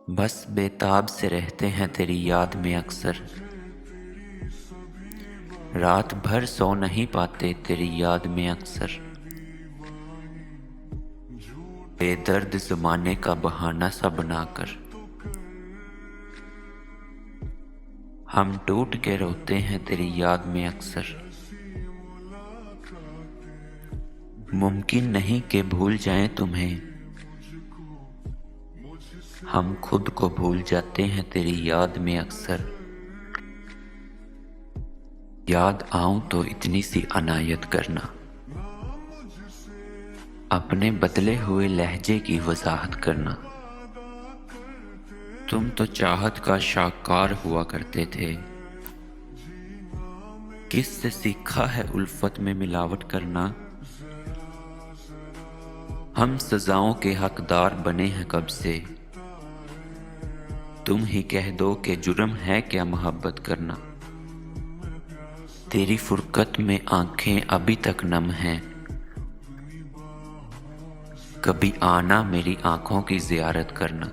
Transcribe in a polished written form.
बस बेताब से रहते हैं तेरी याद में अक्सर। रात भर सो नहीं पाते तेरी याद में अक्सर। बेदर्द ज़माने का बहाना सा बनाकर हम टूट के रोते हैं तेरी याद में अक्सर। मुमकिन नहीं कि भूल जाएं तुम्हें, हम खुद को भूल जाते हैं तेरी याद में अक्सर। याद आऊं तो इतनी सी अनायत करना, अपने बदले हुए लहजे की वजाहत करना। तुम तो चाहत का शाहकार हुआ करते थे, किससे सीखा है उल्फत में मिलावट करना। हम सजाओं के हकदार बने हैं कब से, तुम ही कह दो कि जुर्म है क्या मोहब्बत करना। तेरी फुरकत में आंखें अभी तक नम हैं, कभी आना मेरी आंखों की ज़ियारत करना।